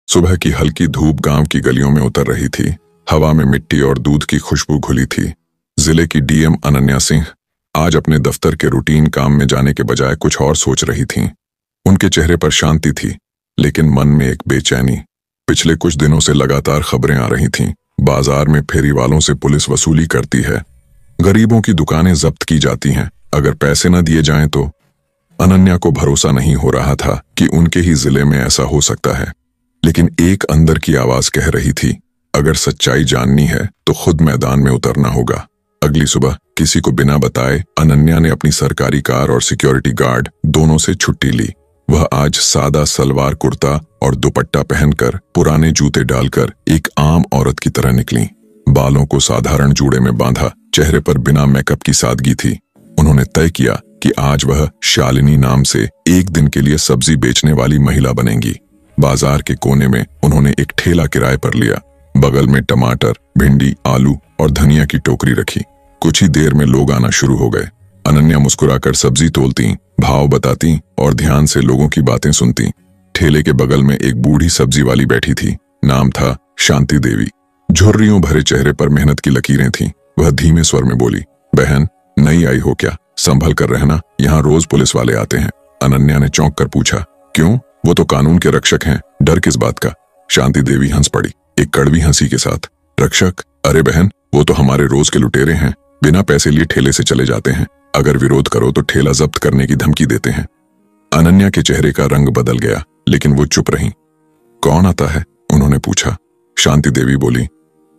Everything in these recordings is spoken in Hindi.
सुबह की हल्की धूप गांव की गलियों में उतर रही थी। हवा में मिट्टी और दूध की खुशबू घुली थी। जिले की डीएम अनन्या सिंह आज अपने दफ्तर के रूटीन काम में जाने के बजाय कुछ और सोच रही थीं। उनके चेहरे पर शांति थी, लेकिन मन में एक बेचैनी। पिछले कुछ दिनों से लगातार खबरें आ रही थीं। बाजार में फेरी वालों से पुलिस वसूली करती है, गरीबों की दुकानें जब्त की जाती हैं अगर पैसे न दिए जाएं तो। अनन्या को भरोसा नहीं हो रहा था कि उनके ही जिले में ऐसा हो सकता है, लेकिन एक अंदर की आवाज कह रही थी, अगर सच्चाई जाननी है तो खुद मैदान में उतरना होगा। अगली सुबह किसी को बिना बताए अनन्या ने अपनी सरकारी कार और सिक्योरिटी गार्ड दोनों से छुट्टी ली। वह आज सादा सलवार कुर्ता और दुपट्टा पहनकर पुराने जूते डालकर एक आम औरत की तरह निकली। बालों को साधारण जूड़े में बांधा, चेहरे पर बिना मेकअप की सादगी थी। उन्होंने तय किया कि आज वह शालिनी नाम से एक दिन के लिए सब्जी बेचने वाली महिला बनेंगी। बाजार के कोने में उन्होंने एक ठेला किराए पर लिया। बगल में टमाटर, भिंडी, आलू और धनिया की टोकरी रखी। कुछ ही देर में लोग आना शुरू हो गए। अनन्या मुस्कुराकर सब्जी तोलती, भाव बताती और ध्यान से लोगों की बातें सुनती। ठेले के बगल में एक बूढ़ी सब्जी वाली बैठी थी। नाम था शांति देवी। झुर्रियों भरे चेहरे पर मेहनत की लकीरें थीं। वह धीमे स्वर में बोली, बहन नई आई हो क्या? संभल कर रहना, यहाँ रोज पुलिस वाले आते हैं। अनन्या ने चौंक कर पूछा, क्यों? वो तो कानून के रक्षक हैं, डर किस बात का? शांति देवी हंस पड़ी, एक कड़वी हंसी के साथ। रक्षक? अरे बहन, वो तो हमारे रोज के लुटेरे हैं। बिना पैसे लिए ठेले से चले जाते हैं। अगर विरोध करो तो ठेला जब्त करने की धमकी देते हैं। अनन्या के चेहरे का रंग बदल गया, लेकिन वो चुप रही। कौन आता है? उन्होंने पूछा। शांति देवी बोली,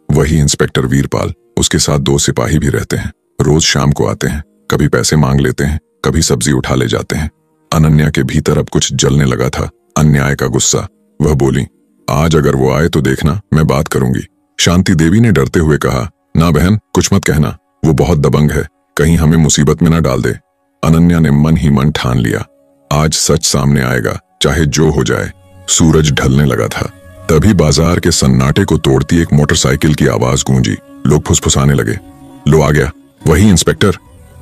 वही इंस्पेक्टर वीरपाल। उसके साथ 2 सिपाही भी रहते हैं। रोज शाम को आते हैं, कभी पैसे मांग लेते हैं, कभी सब्जी उठा ले जाते हैं। अनन्या के भीतर अब कुछ जलने लगा था, अन्याय का गुस्सा। वह बोली, आज अगर वो आए तो देखना, मैं बात करूंगी। शांति देवी ने डरते हुए कहा, ना बहन, कुछ मत कहना, वो बहुत दबंग है, कहीं हमें मुसीबत में ना डाल दे। अनन्या ने मन ही मन ठान लिया, आज सच सामने आएगा, चाहे जो हो जाए। सूरज ढलने लगा था। तभी बाजार के सन्नाटे को तोड़ती एक मोटरसाइकिल की आवाज गूंजी। लोग फुसफुसाने लगे, लो आ गया, वही इंस्पेक्टर।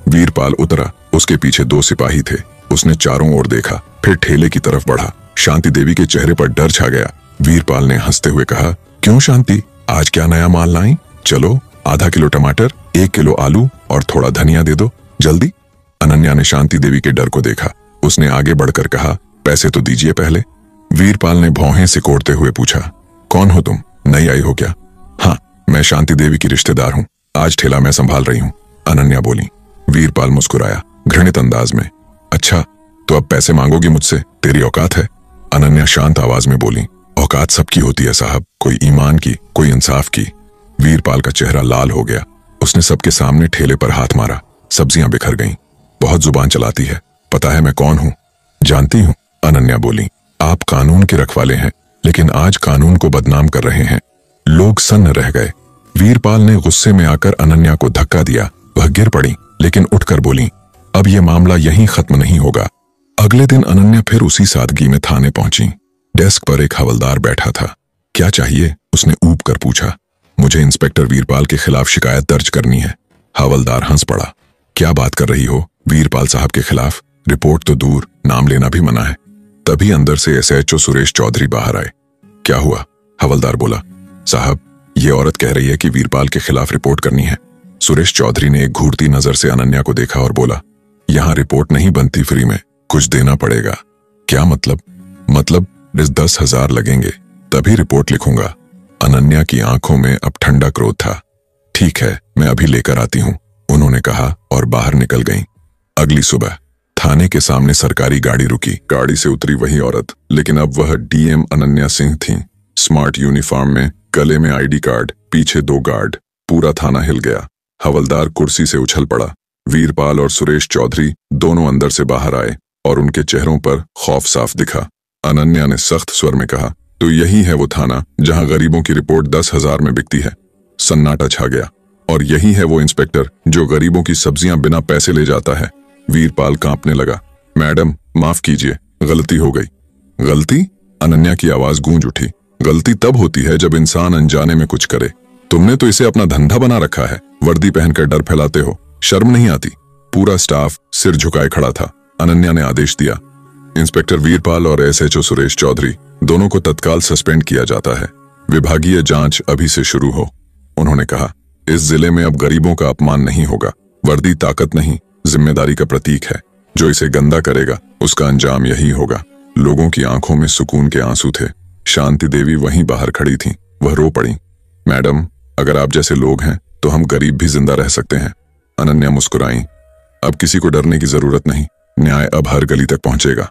वीरपाल उतरा, उसके पीछे 2 सिपाही थे। उसने चारों ओर देखा, फिर ठेले की तरफ बढ़ा। शांति देवी के चेहरे पर डर छा गया। वीरपाल ने हंसते हुए कहा, क्यों शांति, आज क्या नया माल लाई? चलो, आधा किलो टमाटर, 1 किलो आलू और थोड़ा धनिया दे दो, जल्दी। अनन्या ने शांति देवी के डर को देखा। उसने आगे बढ़कर कहा, पैसे तो दीजिए पहले। वीरपाल ने भौहें सिकोड़ते हुए पूछा, कौन हो तुम? नई आई हो क्या? हाँ, मैं शांति देवी की रिश्तेदार हूँ, आज ठेला मैं संभाल रही हूँ, अनन्या बोली। वीरपाल मुस्कुराया, घृणित अंदाज में। अच्छा, तो अब पैसे मांगोगी मुझसे? तेरी औकात है? अनन्या शांत आवाज में बोली, औकात सबकी होती है साहब, कोई ईमान की, कोई इंसाफ की। वीरपाल का चेहरा लाल हो गया। उसने सबके सामने ठेले पर हाथ मारा। सब्जियां बिखर गईं। बहुत जुबान चलाती है, पता है मैं कौन हूं? जानती हूं, अनन्या बोली। आप कानून के रखवाले हैं, लेकिन आज कानून को बदनाम कर रहे हैं। लोग सन्न रह गए। वीरपाल ने गुस्से में आकर अनन्या को धक्का दिया। वह गिर पड़ी, लेकिन उठकर बोली, अब यह मामला यहीं खत्म नहीं होगा। अगले दिन अनन्या फिर उसी सादगी में थाने पहुंची। डेस्क पर एक हवलदार बैठा था। क्या चाहिए? उसने ऊब कर पूछा। मुझे इंस्पेक्टर वीरपाल के खिलाफ शिकायत दर्ज करनी है। हवलदार हंस पड़ा। क्या बात कर रही हो? वीरपाल साहब के खिलाफ? रिपोर्ट तो दूर, नाम लेना भी मना है। तभी अंदर से एसएचओ सुरेश चौधरी बाहर आए। क्या हुआ? हवलदार बोला। साहब, ये औरत कह रही है कि वीरपाल के खिलाफ रिपोर्ट करनी है। सुरेश चौधरी ने एक घूरती नजर से अनन्या को देखा और बोला, यहां रिपोर्ट नहीं बनती फ्री में, कुछ देना पड़ेगा। क्या मतलब? मतलब 10,000 लगेंगे, तभी रिपोर्ट लिखूंगा। अनन्या की आंखों में अब ठंडा क्रोध था। ठीक है, मैं अभी लेकर आती हूं, उन्होंने कहा और बाहर निकल गईं। अगली सुबह थाने के सामने सरकारी गाड़ी रुकी। गाड़ी से उतरी वही औरत, लेकिन अब वह डीएम अनन्या सिंह थीं। स्मार्ट यूनिफॉर्म में, गले में आईडी कार्ड, पीछे 2 गार्ड। पूरा थाना हिल गया। हवलदार कुर्सी से उछल पड़ा। वीरपाल और सुरेश चौधरी दोनों अंदर से बाहर आए और उनके चेहरों पर खौफ साफ दिखा। अनन्या ने सख्त स्वर में कहा, तो यही है वो थाना जहां गरीबों की रिपोर्ट 10,000 में बिकती है। सन्नाटा छा गया। और यही है वो इंस्पेक्टर जो गरीबों की सब्जियां बिना पैसे ले जाता है। वीरपाल कांपने लगा। मैडम, माफ कीजिए, गलती हो गई। गलती? अनन्या की आवाज गूंज उठी। गलती तब होती है जब इंसान अनजाने में कुछ करे। तुमने तो इसे अपना धंधा बना रखा है। वर्दी पहनकर डर फैलाते हो, शर्म नहीं आती? पूरा स्टाफ सिर झुकाए खड़ा था। अनन्या ने आदेश दिया, इंस्पेक्टर वीरपाल और एसएचओ सुरेश चौधरी दोनों को तत्काल सस्पेंड किया जाता है। विभागीय जांच अभी से शुरू हो। उन्होंने कहा, इस जिले में अब गरीबों का अपमान नहीं होगा। वर्दी ताकत नहीं, जिम्मेदारी का प्रतीक है। जो इसे गंदा करेगा उसका अंजाम यही होगा। लोगों की आंखों में सुकून के आंसू थे। शांति देवी वहीं बाहर खड़ी थीं। वह रो पड़ी। मैडम, अगर आप जैसे लोग हैं तो हम गरीब भी जिंदा रह सकते हैं। अनन्या मुस्कुराई। अब किसी को डरने की जरूरत नहीं। न्याय अब हर गली तक पहुंचेगा।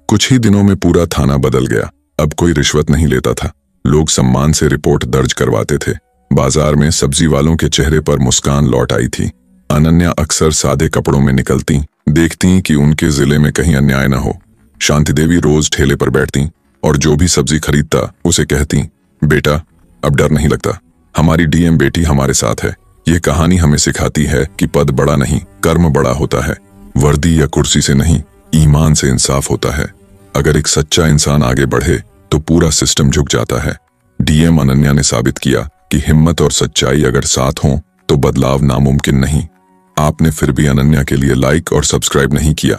कुछ ही दिनों में पूरा थाना बदल गया। अब कोई रिश्वत नहीं लेता था। लोग सम्मान से रिपोर्ट दर्ज करवाते थे। बाजार में सब्जी वालों के चेहरे पर मुस्कान लौट आई थी। अनन्या अक्सर सादे कपड़ों में निकलती, देखती कि उनके जिले में कहीं अन्याय न हो। शांति देवी रोज ठेले पर बैठती और जो भी सब्जी खरीदता उसे कहती, बेटा अब डर नहीं लगता, हमारी डीएम बेटी हमारे साथ है। ये कहानी हमें सिखाती है कि पद बड़ा नहीं, कर्म बड़ा होता है। वर्दी या कुर्सी से नहीं, ईमान से इंसाफ होता है। अगर एक सच्चा इंसान आगे बढ़े तो पूरा सिस्टम झुक जाता है। डीएम अनन्या ने साबित किया कि हिम्मत और सच्चाई अगर साथ हों तो बदलाव नामुमकिन नहीं। आपने फिर भी अनन्या के लिए लाइक और सब्सक्राइब नहीं किया।